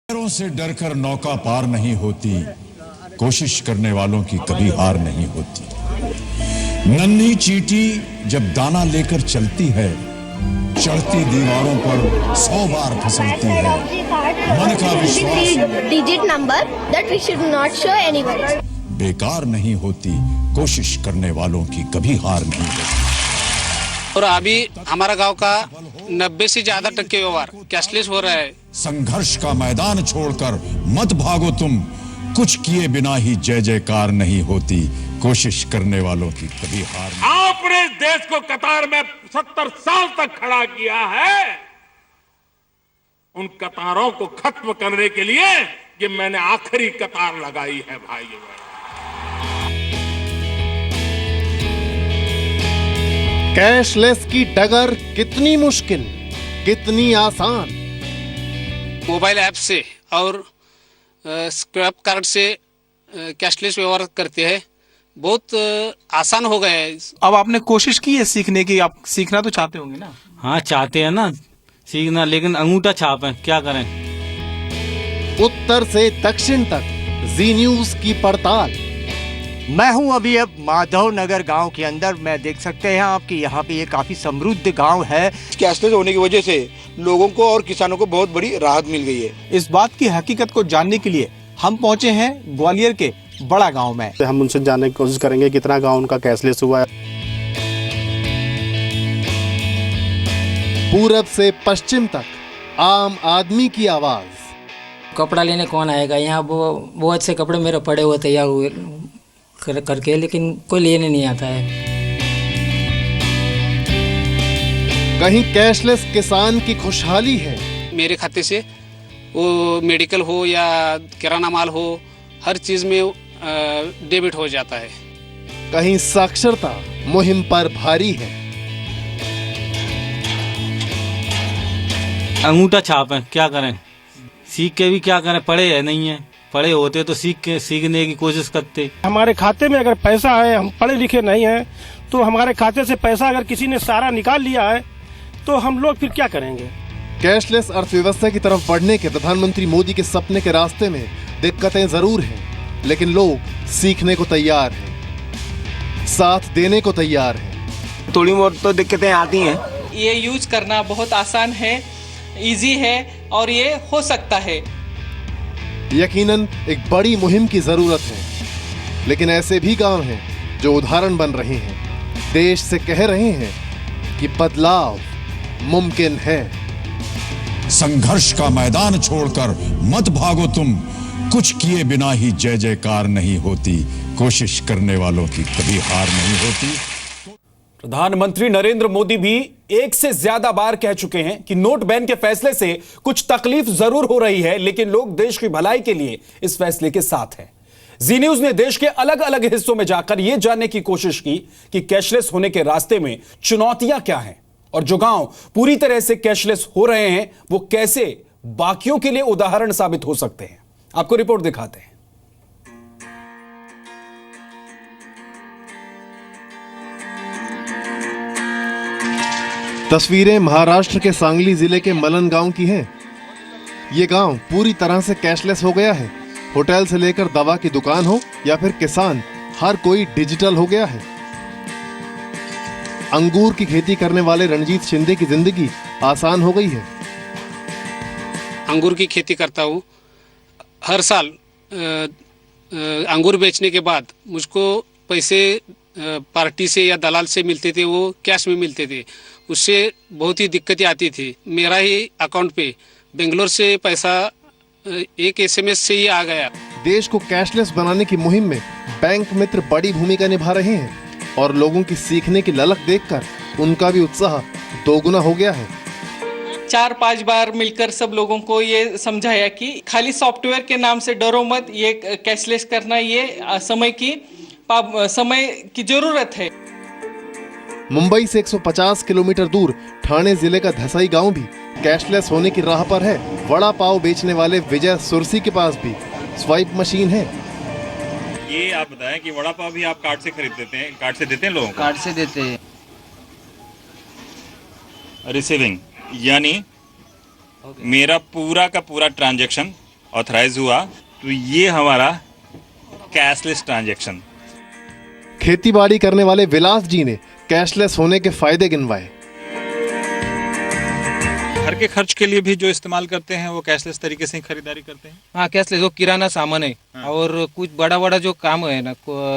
पैरों से डरकर नौका पार नहीं होती, कोशिश करने वालों की कभी हार नहीं होती। नन्ही चींटी जब दाना लेकर चलती है, चढ़ती दीवारों पर 100 बार फिसलती है। मन का विश्वास digit number that we should not show anyone बेकार नहीं होती, कोशिश करने वालों की कभी हार नहीं होती। और अभी हमारा गांव का 90 से ज्यादा टक्के व्यवहार कैशलेस हो रहा है। संघर्ष का मैदान छोड़कर मत भागो तुम, कुछ किए बिना ही जय जयकार नहीं होती, कोशिश करने वालों की कभी हार नहीं। आपने देश को कतार में 70 साल तक खड़ा किया है। उन कतारों को खत्म करने के लिए ये मैंने आखिरी कतार लगाई है भाइयों। कैशलेस की डगर कितनी मुश्किल, कितनी आसान। मोबाइल ऐप से और स्क्रैप कार्ड से कैशलेस व्यवहार करते हैं, बहुत आसान हो गया है। अब आपने कोशिश की है सीखने की, आप सीखना तो चाहते होंगे ना? हाँ चाहते हैं ना सीखना, लेकिन अंगूठा छाप है, क्या करें। उत्तर से दक्षिण तक जी न्यूज की पड़ताल। मैं हूं अभी अब माधव नगर गांव के अंदर। मैं देख सकते हैं आपकी यहाँ पे ये काफी समृद्ध गांव है। कैशलेस होने की वजह से लोगों को और किसानों को बहुत बड़ी राहत मिल गई है। इस बात की हकीकत को जानने के लिए हम पहुंचे हैं ग्वालियर के बड़ा गांव में। हम उनसे जानने की कोशिश करेंगे कितना गांव उनका कैशलेस हुआ है। पूरब से पश्चिम तक आम आदमी की आवाज। कपड़ा लेने कौन आएगा यहाँ? वो बहुत से कपड़े मेरे पड़े हुए तैयार हुए करके, लेकिन कोई लेने नहीं आता है। कहीं कैशलेस किसान की खुशहाली है। मेरे खाते से वो मेडिकल हो या किराना माल हो, हर चीज में डेबिट हो जाता है। कहीं साक्षरता मुहिम पर भारी है। अंगूठा छाप है, क्या करें। सीख के भी क्या करें, पढ़े है नहीं है। पढ़े होते तो सीखने की कोशिश करते। हमारे खाते में अगर पैसा है, हम पढ़े लिखे नहीं हैं, तो हमारे खाते से पैसा अगर किसी ने सारा निकाल लिया है तो हम लोग फिर क्या करेंगे? कैशलेस अर्थव्यवस्था की तरफ बढ़ने के प्रधानमंत्री मोदी के सपने के रास्ते में दिक्कतें जरूर हैं, लेकिन लोग सीखने को तैयार हैं, साथ देने को तैयार हैं। थोड़ी बहुत तो दिक्कतें आती हैं। ये यूज करना बहुत आसान है, इजी है और ये हो सकता है। यकीनन एक बड़ी मुहिम की जरूरत है, लेकिन ऐसे भी गांव हैं जो उदाहरण बन रहे हैं, देश से कह रहे हैं कि बदलाव मुमकिन है। संघर्ष का मैदान छोड़कर मत भागो तुम, कुछ किए बिना ही जय जयकार नहीं होती, कोशिश करने वालों की कभी हार नहीं होती। प्रधानमंत्री नरेंद्र मोदी भी एक से ज्यादा बार कह चुके हैं कि नोट बैन के फैसले से कुछ तकलीफ जरूर हो रही है, लेकिन लोग देश की भलाई के लिए इस फैसले के साथ हैं। जी न्यूज ने देश के अलग अलग हिस्सों में जाकर यह जानने की कोशिश की कि कैशलेस होने के रास्ते में चुनौतियां क्या हैं और जो गांव पूरी तरह से कैशलेस हो रहे हैं वो कैसे बाकियों के लिए उदाहरण साबित हो सकते हैं। आपको रिपोर्ट दिखाते हैं। तस्वीरें महाराष्ट्र के सांगली जिले के मलन गांव की हैं। ये गांव पूरी तरह से कैशलेस हो गया है। होटल से लेकर दवा की दुकान हो या फिर किसान, हर कोई डिजिटल हो गया है। अंगूर की खेती करने वाले रणजीत शिंदे की जिंदगी आसान हो गई है। अंगूर की खेती करता हूँ। हर साल अंगूर बेचने के बाद मुझको पैसे पार्टी से या दलाल से मिलते थे, वो कैश में मिलते थे। उससे बहुत ही दिक्कतें आती थी। मेरा ही अकाउंट पे बेंगलोर से पैसा एक एसएमएस से ही आ गया। देश को कैशलेस बनाने की मुहिम में बैंक मित्र बड़ी भूमिका निभा रहे हैं और लोगों की सीखने की ललक देखकर उनका भी उत्साह दोगुना हो गया है। 4-5 बार मिलकर सब लोगों को ये समझाया कि खाली सॉफ्टवेयर के नाम से डरो मत, ये कैशलेस करना ये समय की जरूरत है। मुंबई से 150 किलोमीटर दूर ठाणे जिले का धसाई गांव भी कैशलेस होने की राह पर है। वड़ा पाव बेचने वाले विजय सुरसी के पास भी स्वाइप मशीन है। ये आप बताएं कि वड़ा पाव भी आप कार्ड से खरीद देते हैं? कार्ड से देते हैं लोगों को? कार्ड से देते हैं। रिसीविंग यानी मेरा पूरा का पूरा ट्रांजैक्शन ऑथराइज हुआ तो ये हमारा कैशलेस ट्रांजैक्शन। खेतीबाड़ी करने वाले विलास जी ने कैशलेस होने के फायदे गिनवाए। घर के खर्च के लिए भी जो इस्तेमाल करते हैं वो कैशलेस तरीके से ही खरीदारी करते हैं। हाँ, कैशलेस वो किराना सामान है। हाँ। और कुछ बड़ा बड़ा जो काम है ना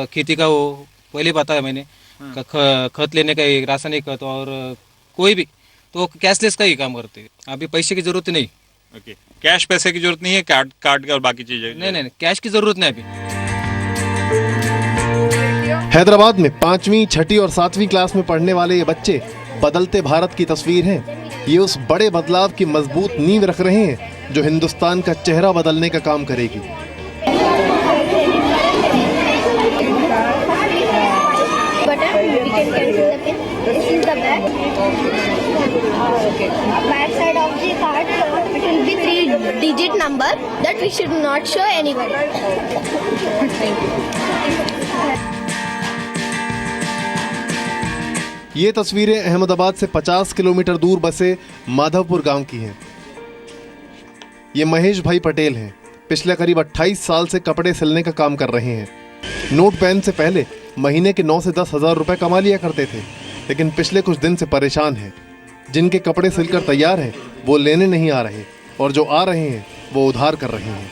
खेती का, वो पहले बताया मैंने। हाँ। खत लेने का, रासायनिक खत और कोई भी तो कैशलेस का ही काम करते हैं। अभी पैसे की जरूरत नहीं। ओके, कैश पैसे की जरूरत नहीं है, कार्ड का और बाकी चीजें? नहीं, कैश की जरूरत नहीं अभी। हैदराबाद में 5वीं, 6ठी और 7वीं क्लास में पढ़ने वाले ये बच्चे बदलते भारत की तस्वीर हैं। ये उस बड़े बदलाव की मजबूत नींव रख रहे हैं जो हिंदुस्तान का चेहरा बदलने का काम करेगी। Back side of the card, it will be 3-digit number that we should not show anybody. ये तस्वीरें अहमदाबाद से 50 किलोमीटर दूर बसे माधवपुर गांव की हैं। ये महेश भाई पटेल हैं। पिछले करीब 28 साल से कपड़े सिलने का काम कर रहे हैं। नोट बैन से पहले महीने के 9 से 10 हजार रुपए कमा लिया करते थे, लेकिन पिछले कुछ दिन से परेशान हैं। जिनके कपड़े सिलकर तैयार हैं वो लेने नहीं आ रहे, और जो आ रहे हैं वो उधार कर रहे हैं।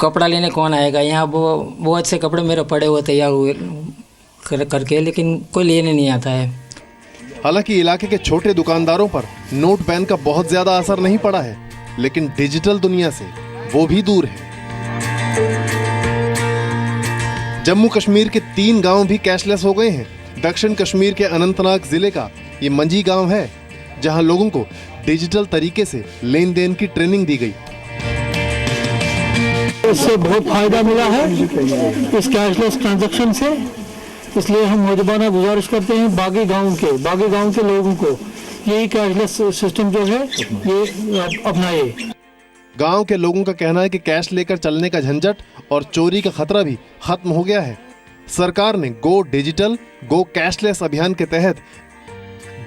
कपड़ा लेने कौन आएगा? यहाँ वो बहुत से कपड़े मेरे पड़े हुए तैयार हुए करके, लेकिन कोई लेने नहीं आता है। हालांकि इलाके के छोटे दुकानदारों पर नोट बैन का बहुत ज्यादा असर नहीं पड़ा है, लेकिन डिजिटल दुनिया से वो भी दूर है। जम्मू कश्मीर के 3 गांव भी कैशलेस हो गए हैं। दक्षिण कश्मीर के अनंतनाग जिले का ये मंजी गांव है, जहां लोगों को डिजिटल तरीके से लेन देन की ट्रेनिंग दी गई। इससे बहुत फायदा मिला है इस कैशलेस ट्रांजैक्शन से, इसलिए हम मौजूदाना गुजारिश करते हैं बागी गांव के लोगों को यही कैशलेस सिस्टम जो है ये अपनाए। गांव के लोगों का कहना है कि कैश लेकर चलने का झंझट और चोरी का खतरा भी खत्म हो गया है। सरकार ने गो डिजिटल गो कैशलेस अभियान के तहत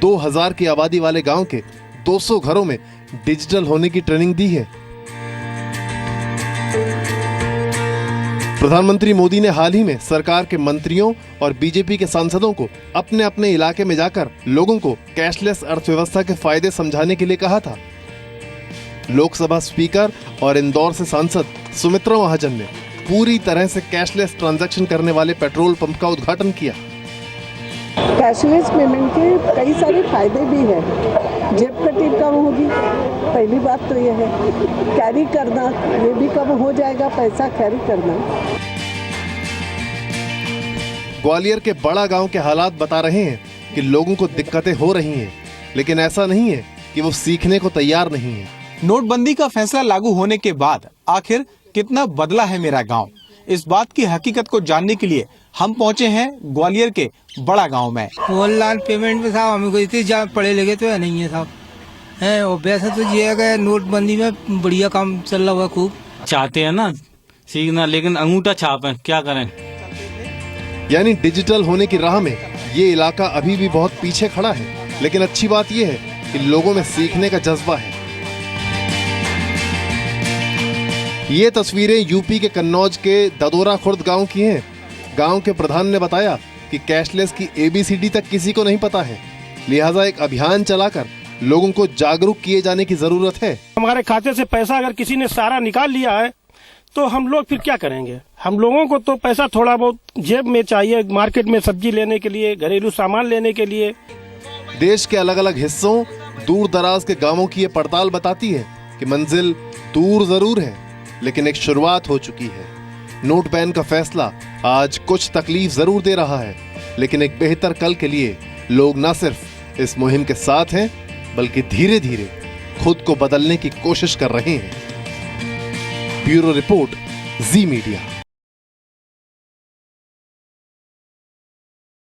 2000 की आबादी वाले गांव के 200 घरों में डिजिटल होने की ट्रेनिंग दी है। प्रधानमंत्री मोदी ने हाल ही में सरकार के मंत्रियों और बीजेपी के सांसदों को अपने अपने इलाके में जाकर लोगों को कैशलेस अर्थव्यवस्था के फायदे समझाने के लिए कहा था। लोकसभा स्पीकर और इंदौर से सांसद सुमित्रा महाजन ने पूरी तरह से कैशलेस ट्रांजैक्शन करने वाले पेट्रोल पंप का उद्घाटन किया। कैशलेस पेमेंट के कई सारे फायदे भी हैं। जेब कटी कम होगी, पहली बात तो यह है। कैरी करना ये भी कम हो जाएगा, पैसा कैरी करना। ग्वालियर के बड़ा गांव के हालात बता रहे हैं कि लोगों को दिक्कतें हो रही हैं, लेकिन ऐसा नहीं है कि वो सीखने को तैयार नहीं है। नोटबंदी का फैसला लागू होने के बाद आखिर कितना बदला है मेरा गांव? इस बात की हकीकत को जानने के लिए हम पहुंचे हैं ग्वालियर के बड़ा गांव में। ऑनलाइन पेमेंट में साहब हमें कोई इतने पढ़े लिखे तो नहीं है साहब, है और वैसे तो ये है नोटबंदी में बढ़िया काम चल रहा हुआ खूब। चाहते हैं ना सीखना, लेकिन अंगूठा छाप है, क्या करें। यानी डिजिटल होने की राह में ये इलाका अभी भी बहुत पीछे खड़ा है, लेकिन अच्छी बात ये है कि लोगों में सीखने का जज्बा है। ये तस्वीरें यूपी के कन्नौज के ददोरा खुर्द गांव की हैं। गांव के प्रधान ने बताया कि कैशलेस की ABCD तक किसी को नहीं पता है, लिहाजा एक अभियान चलाकर लोगों को जागरूक किए जाने की जरूरत है। हमारे खाते से पैसा अगर किसी ने सारा निकाल लिया है तो हम लोग फिर क्या करेंगे? हम लोगों को तो पैसा थोड़ा बहुत जेब में चाहिए, मार्केट में सब्जी लेने के लिए, घरेलू सामान लेने के लिए। देश के अलग अलग हिस्सों, दूर दराज के गांवों की ये पड़ताल बताती है कि मंजिल दूर जरूर है, लेकिन एक शुरुआत हो चुकी है। नोट बैन का फैसला आज कुछ तकलीफ जरूर दे रहा है, लेकिन एक बेहतर कल के लिए लोग न सिर्फ इस मुहिम के साथ हैं, बल्कि धीरे धीरे खुद को बदलने की कोशिश कर रहे हैं। ब्यूरो रिपोर्ट, जी मीडिया।